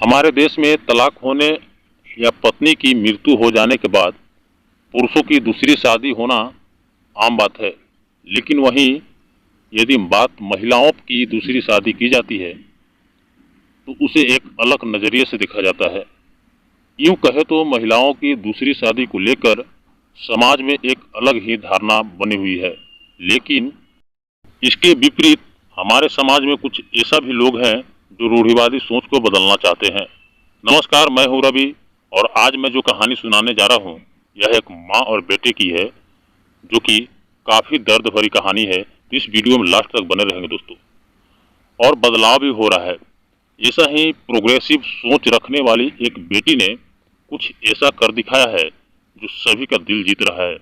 हमारे देश में तलाक होने या पत्नी की मृत्यु हो जाने के बाद पुरुषों की दूसरी शादी होना आम बात है। लेकिन वहीं यदि बात महिलाओं की दूसरी शादी की जाती है तो उसे एक अलग नज़रिए से देखा जाता है। यूं कहे तो महिलाओं की दूसरी शादी को लेकर समाज में एक अलग ही धारणा बनी हुई है। लेकिन इसके विपरीत हमारे समाज में कुछ ऐसा भी लोग हैं जो रूढ़िवादी सोच को बदलना चाहते हैं। नमस्कार, मैं हूं रवि और आज मैं जो कहानी सुनाने जा रहा हूं यह एक माँ और बेटे की है, जो कि काफ़ी दर्द भरी कहानी है। तो इस वीडियो में लास्ट तक बने रहेंगे दोस्तों। और बदलाव भी हो रहा है। ऐसा ही प्रोग्रेसिव सोच रखने वाली एक बेटी ने कुछ ऐसा कर दिखाया है जो सभी का दिल जीत रहा है।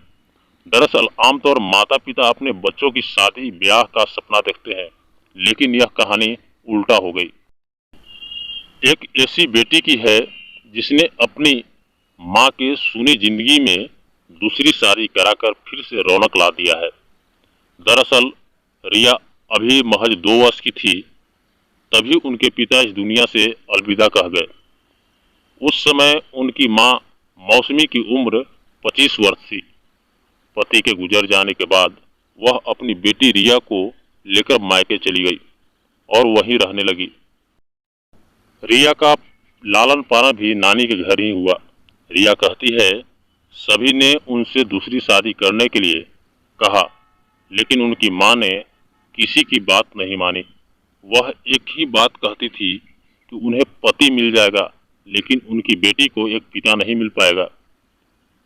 दरअसल आमतौर माता पिता अपने बच्चों की शादी ब्याह का सपना देखते हैं, लेकिन यह कहानी उल्टा हो गई। एक ऐसी बेटी की है जिसने अपनी माँ के सुनी जिंदगी में दूसरी शादी कराकर फिर से रौनक ला दिया है। दरअसल रिया अभी महज 2 वर्ष की थी, तभी उनके पिता इस दुनिया से अलविदा कह गए। उस समय उनकी माँ मौसमी की उम्र 25 वर्ष थी। पति के गुजर जाने के बाद वह अपनी बेटी रिया को लेकर मायके चली गई और वहीं रहने लगी। रिया का लालन पालन भी नानी के घर ही हुआ। रिया कहती है, सभी ने उनसे दूसरी शादी करने के लिए कहा, लेकिन उनकी माँ ने किसी की बात नहीं मानी। वह एक ही बात कहती थी कि उन्हें पति मिल जाएगा, लेकिन उनकी बेटी को एक पिता नहीं मिल पाएगा।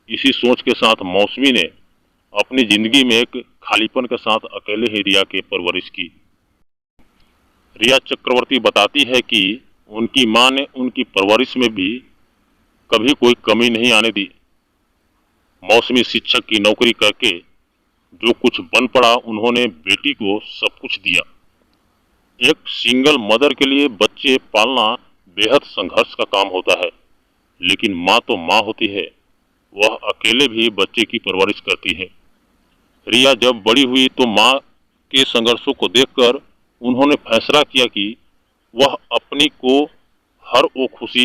इसी सोच के साथ मौसमी ने अपनी जिंदगी में एक खालीपन के साथ अकेले ही रिया की परवरिश की। रिया चक्रवर्ती बताती है कि उनकी माँ ने उनकी परवरिश में भी कभी कोई कमी नहीं आने दी। मौसमी शिक्षक की नौकरी करके जो कुछ बन पड़ा, उन्होंने बेटी को सब कुछ दिया। एक सिंगल मदर के लिए बच्चे पालना बेहद संघर्ष का काम होता है, लेकिन माँ तो माँ होती है, वह अकेले भी बच्चे की परवरिश करती है। रिया जब बड़ी हुई तो माँ के संघर्षों को देखकर उन्होंने फैसला किया कि वह अपनी को हर वो खुशी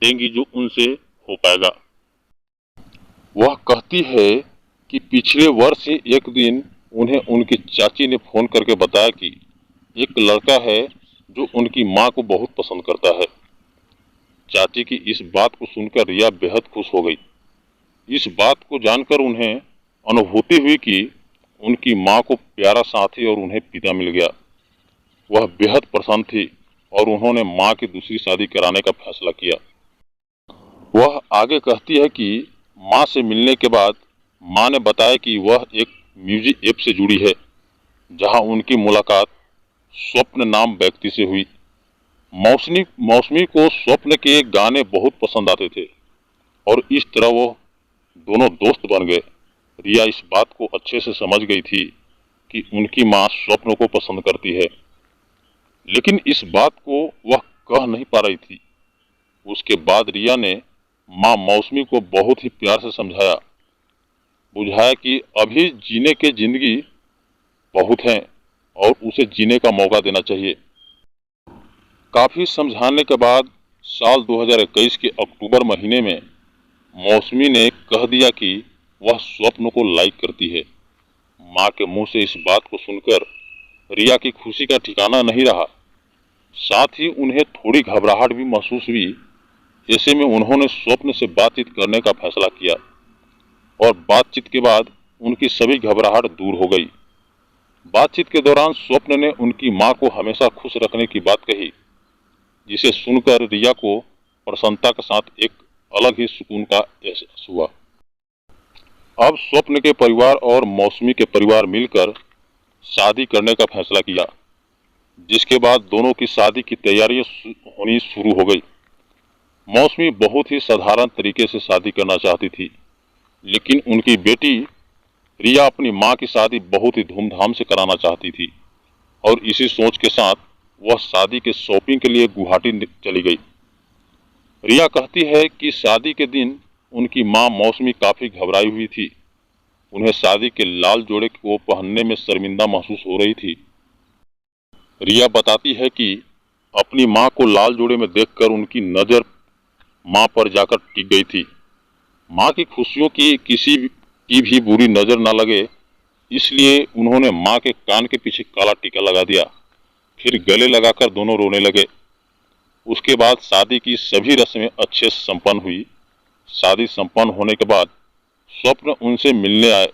देंगी जो उनसे हो पाएगा। वह कहती है कि पिछले वर्ष ही एक दिन उन्हें उनकी चाची ने फोन करके बताया कि एक लड़का है जो उनकी माँ को बहुत पसंद करता है। चाची की इस बात को सुनकर रिया बेहद खुश हो गई। इस बात को जानकर उन्हें अनुभूति हुई कि उनकी माँ को प्यारा साथी और उन्हें पिता मिल गया। वह बेहद प्रसन्न थी और उन्होंने माँ की दूसरी शादी कराने का फैसला किया। वह आगे कहती है कि माँ से मिलने के बाद माँ ने बताया कि वह एक म्यूजिक ऐप से जुड़ी है, जहां उनकी मुलाकात स्वप्न नाम व्यक्ति से हुई। मौसमी को स्वप्न के गाने बहुत पसंद आते थे और इस तरह वो दोनों दोस्त बन गए। रिया इस बात को अच्छे से समझ गई थी कि उनकी माँ स्वप्न को पसंद करती है, लेकिन इस बात को वह कह नहीं पा रही थी। उसके बाद रिया ने माँ मौसमी को बहुत ही प्यार से समझाया, बुझाया कि अभी जीने के जिंदगी बहुत हैं और उसे जीने का मौका देना चाहिए। काफ़ी समझाने के बाद साल 2021 के अक्टूबर महीने में मौसमी ने कह दिया कि वह स्वप्न को लाइक करती है। माँ के मुंह से इस बात को सुनकर रिया की खुशी का ठिकाना नहीं रहा। साथ ही उन्हें थोड़ी घबराहट भी महसूस हुई। ऐसे में उन्होंने स्वप्न से बातचीत करने का फैसला किया और बातचीत के बाद उनकी सभी घबराहट दूर हो गई। बातचीत के दौरान स्वप्न ने उनकी माँ को हमेशा खुश रखने की बात कही, जिसे सुनकर रिया को प्रसन्नता के साथ एक अलग ही सुकून का एहसास हुआ। अब स्वप्न के परिवार और मौसमी के परिवार मिलकर शादी करने का फैसला किया, जिसके बाद दोनों की शादी की तैयारियां होनी शुरू हो गई। मौसमी बहुत ही साधारण तरीके से शादी करना चाहती थी, लेकिन उनकी बेटी रिया अपनी माँ की शादी बहुत ही धूमधाम से कराना चाहती थी और इसी सोच के साथ वह शादी के शॉपिंग के लिए गुवाहाटी चली गई। रिया कहती है कि शादी के दिन उनकी माँ मौसमी काफ़ी घबराई हुई थी। उन्हें शादी के लाल जोड़े को पहनने में शर्मिंदा महसूस हो रही थी। रिया बताती है कि अपनी माँ को लाल जोड़े में देखकर उनकी नज़र माँ पर जाकर टिक गई थी। माँ की खुशियों की किसी की भी बुरी नज़र न लगे, इसलिए उन्होंने माँ के कान के पीछे काला टीका लगा दिया। फिर गले लगाकर दोनों रोने लगे। उसके बाद शादी की सभी रस्में अच्छे से संपन्न हुई। शादी संपन्न होने के बाद स्वप्न उनसे मिलने आए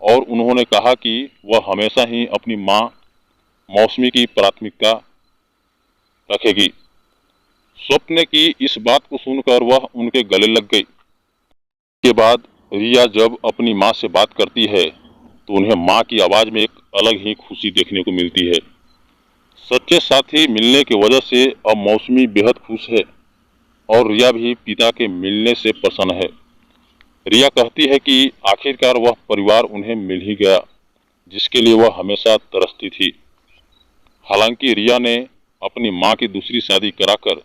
और उन्होंने कहा कि वह हमेशा ही अपनी माँ मौसमी की प्राथमिकता रखेगी। स्वप्न की इस बात को सुनकर वह उनके गले लग गई। के बाद रिया जब अपनी माँ से बात करती है तो उन्हें माँ की आवाज़ में एक अलग ही खुशी देखने को मिलती है। सच्चे साथी मिलने की वजह से अब मौसमी बेहद खुश है और रिया भी पिता के मिलने से प्रसन्न है। रिया कहती है कि आखिरकार वह परिवार उन्हें मिल ही गया जिसके लिए वह हमेशा तरसती थी। हालांकि रिया ने अपनी माँ की दूसरी शादी कराकर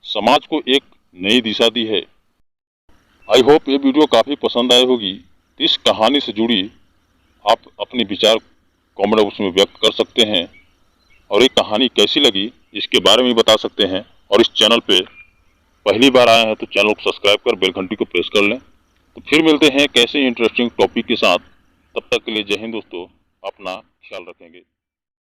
समाज को एक नई दिशा दी है। आई होप ये वीडियो काफ़ी पसंद आई होगी। इस कहानी से जुड़ी आप अपने विचार कमेंट बॉक्स में व्यक्त कर सकते हैं और ये कहानी कैसी लगी इसके बारे में बता सकते हैं। और इस चैनल पे पहली बार आए हैं तो चैनल को सब्सक्राइब कर बेल घंटी को प्रेस कर लें। तो फिर मिलते हैं कैसे इंटरेस्टिंग टॉपिक के साथ। तब तक के लिए जय हिंद दोस्तों, अपना ख्याल रखेंगे।